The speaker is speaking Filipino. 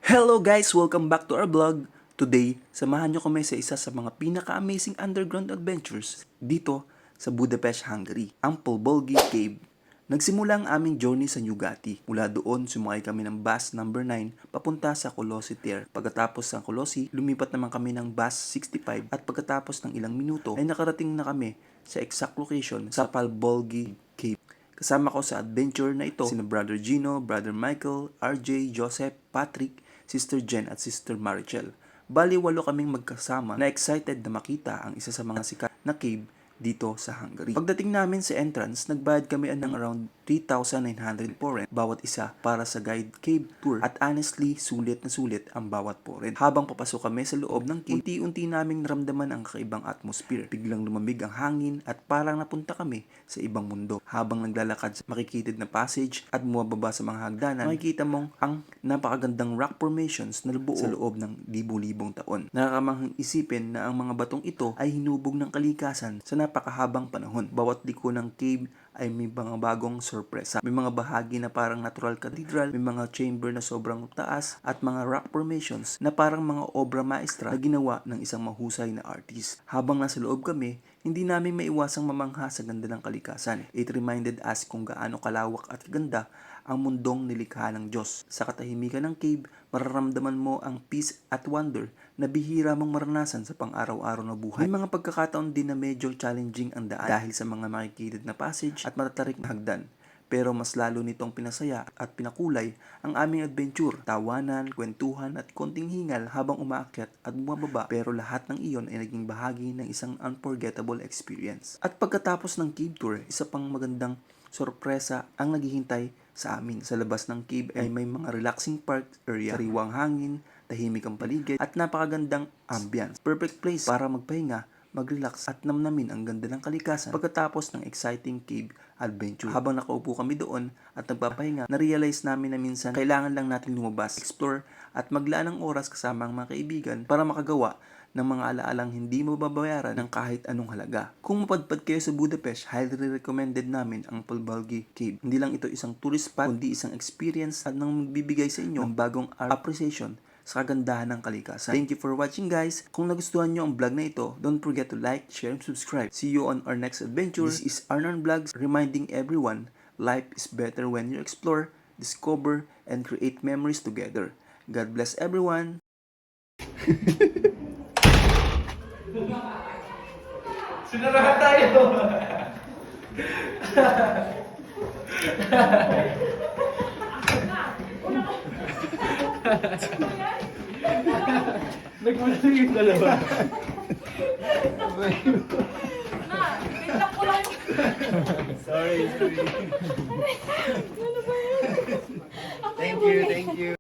Hello guys! Welcome back to our vlog. Today, samahan nyo kami sa isa sa mga pinaka-amazing underground adventures dito sa Budapest, Hungary, ang Polbolgi Cave. Nagsimula ang aming journey sa Nyugati. Mula doon, sumakay kami ng bus number 9 papunta sa Colossi Tier. Pagkatapos ng Colossi, lumipat naman kami ng bus 65 at pagkatapos ng ilang minuto ay nakarating na kami sa exact location sa Polbolgi Cave. Kasama ko sa adventure na ito sina Brother Gino, Brother Michael, RJ, Joseph, Patrick, Sister Jen at Sister Marichel. Bali, 8 kaming magkasama na excited na makita ang isa sa mga sikat na cave dito sa Hungary. Pagdating namin sa entrance, nagbayad kami ng around 3,900 foreign bawat isa para sa guide cave tour at honestly, sulit na sulit ang bawat foreign. Habang papasok kami sa loob ng cave, unti-unti naming naramdaman ang kakaibang atmosphere. Biglang lumamig ang hangin at parang napunta kami sa ibang mundo. Habang naglalakad sa makikitid na passage at bumababa sa mga hagdanan, makikita mong ang napakagandang rock formations na nabuo sa loob ng libu-libong taon. Nakakamanghang isipin na ang mga batong ito ay hinubog ng kalikasan sa napakahabang panahon. Bawat liko ng cave ay may mga bagong sorpresa. May mga bahagi na parang natural cathedral, may mga chamber na sobrang taas, at mga rock formations na parang mga obra maestra na ginawa ng isang mahusay na artist. Habang nasa loob kami, hindi namin maiwasang mamangha sa ganda ng kalikasan. It reminded us kung gaano kalawak at ganda ang mundong nilikha ng Diyos. Sa katahimikan ng cave, mararamdaman mo ang peace at wonder na bihira mong maranasan sa pang-araw-araw na buhay. May mga pagkakataon din na medyo challenging ang daan dahil sa mga makikitid na passage at matatarik na hagdan. Pero mas lalo nitong pinasaya at pinakulay ang aming adventure. Tawanan, kwentuhan at konting hingal habang umaakyat at bumababa, pero lahat ng iyon ay naging bahagi ng isang unforgettable experience. At pagkatapos ng cave tour, isa pang magandang sorpresa ang naghihintay sa amin. Sa labas ng cave ay may mga relaxing park area, sariwang hangin, tahimik ang paligid at napakagandang ambience. Perfect place para magpahinga, mag-relax at namnamin ang ganda ng kalikasan pagkatapos ng exciting cave adventure. Habang nakaupo kami doon at nagpapahinga, na-realize namin na minsan kailangan lang natin lumabas, explore at maglaan ng oras kasama ang mga kaibigan para makagawa ng mga alaalang hindi mababayaran ng kahit anong halaga. Kung mapadpad kayo sa Budapest, highly recommended namin ang Polbolgi Cave. Hindi lang ito isang tourist spot, kundi isang experience at nang magbibigay sa inyo ng bagong appreciation sa kagandahan ng kalikasan. Thank you for watching guys. Kung nagustuhan nyo ang vlog na ito, don't forget to like, share, and subscribe. See you on our next adventure. This is Arnon Vlogs reminding everyone, life is better when you explore, discover, and create memories together. God bless everyone! Sinarahan tayo! Nagmula yung dalawa. Sorry. Thank you.